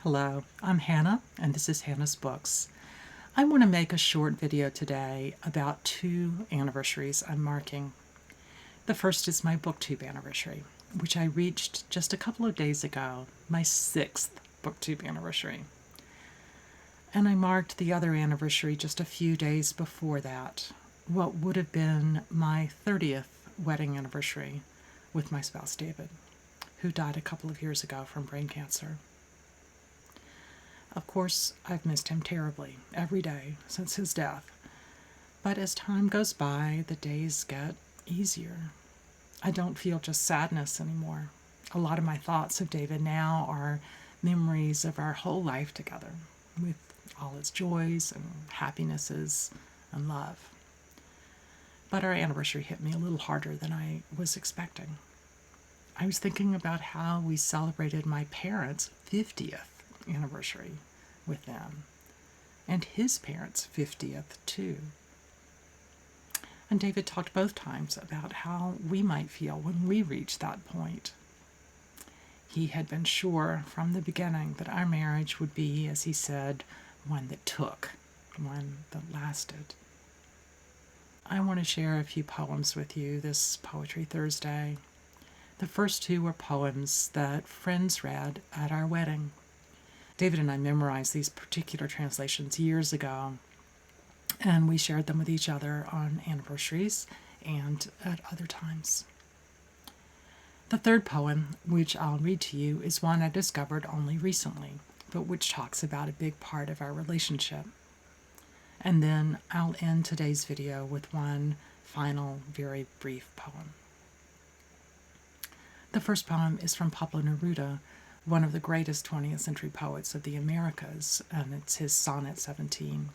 Hello, I'm Hannah, and this is Hannah's Books. I want to make a short video today about two anniversaries I'm marking. The first is my BookTube anniversary, which I reached just a couple of days ago, my 6th BookTube anniversary. And I marked the other anniversary just a few days before that, what would have been my 30th wedding anniversary with my spouse David, who died a couple of years ago from brain cancer. Of course, I've missed him terribly every day since his death. But as time goes by, the days get easier. I don't feel just sadness anymore. A lot of my thoughts of David now are memories of our whole life together, with all its joys and happinesses and love. But our anniversary hit me a little harder than I was expecting. I was thinking about how we celebrated my parents' 50th anniversary with them, and his parents' 50th too. And David talked both times about how we might feel when we reach that point. He had been sure from the beginning that our marriage would be, as he said, one that took, one that lasted. I want to share a few poems with you this Poetry Thursday. The first two were poems that friends read at our wedding. David and I memorized these particular translations years ago, and we shared them with each other on anniversaries and at other times. The third poem, which I'll read to you, is one I discovered only recently, but which talks about a big part of our relationship. And then I'll end today's video with one final, very brief poem. The first poem is from Pablo Neruda, one of the greatest 20th century poets of the Americas, and it's his Sonnet 17.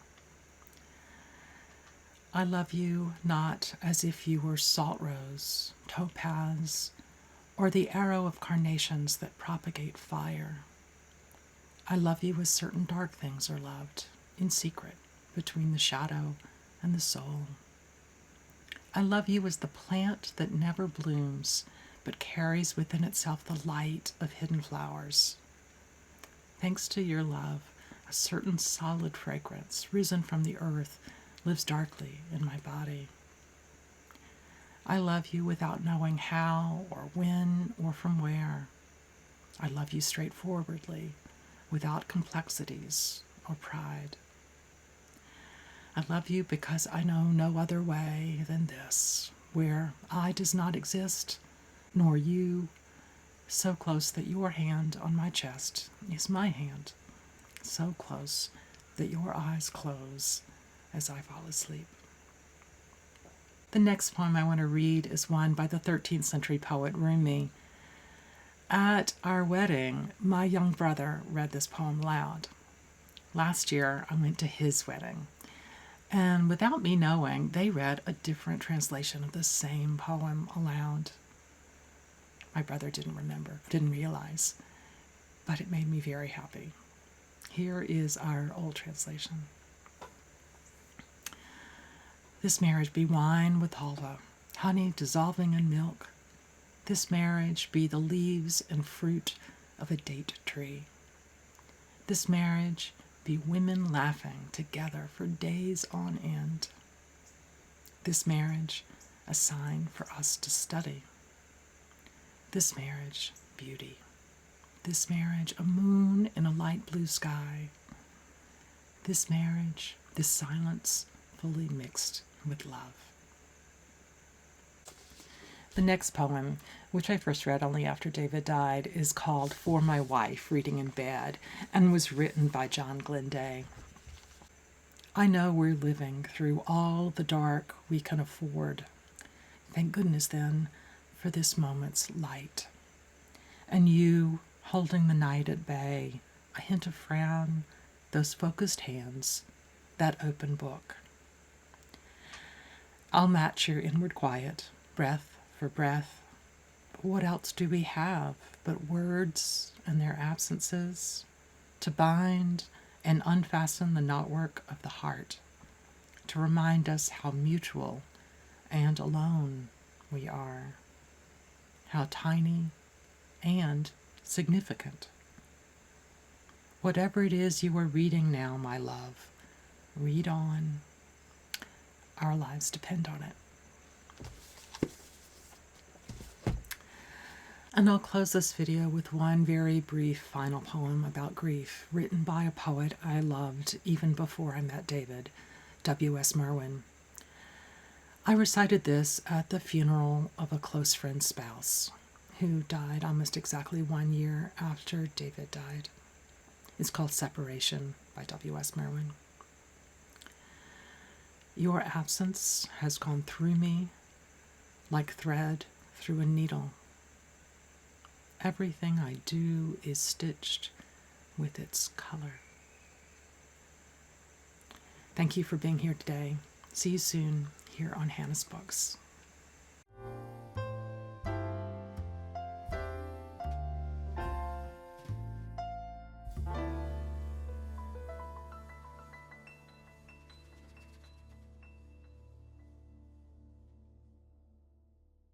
I love you not as if you were salt rose, topaz, or the arrow of carnations that propagate fire. I love you as certain dark things are loved, in secret, between the shadow and the soul. I love you as the plant that never blooms, but carries within itself the light of hidden flowers. Thanks to your love, a certain solid fragrance, risen from the earth, lives darkly in my body. I love you without knowing how or when or from where. I love you straightforwardly, without complexities or pride. I love you because I know no other way than this, where I does not exist, nor you, so close that your hand on my chest is my hand, so close that your eyes close as I fall asleep. The next poem I want to read is one by the 13th century poet Rumi. At our wedding, my young brother read this poem loud. Last year, I went to his wedding, and without me knowing, they read a different translation of the same poem aloud. My brother didn't realize, but it made me very happy. Here is our old translation. This marriage be wine with halva, honey dissolving in milk. This marriage be the leaves and fruit of a date tree. This marriage be women laughing together for days on end. This marriage a sign for us to study. This marriage, beauty. This marriage, a moon in a light blue sky. This marriage, this silence, fully mixed with love. The next poem, which I first read only after David died, is called For My Wife, Reading in Bed, and was written by John Glenday. I know we're living through all the dark we can afford. Thank goodness, then, for this moment's light. And you, holding the night at bay, a hint of frown, those focused hands, that open book. I'll match your inward quiet, breath for breath. But what else do we have but words and their absences to bind and unfasten the knotwork of the heart, to remind us how mutual and alone we are, how tiny and significant. Whatever it is you are reading now, my love, read on. Our lives depend on it. And I'll close this video with one very brief final poem about grief, written by a poet I loved even before I met David, WS Merwin. I recited this at the funeral of a close friend's spouse, who died almost exactly 1 year after David died. It's called Separation by W.S. Merwin. Your absence has gone through me like thread through a needle. Everything I do is stitched with its color. Thank you for being here today. See you soon here on Hannah's Books.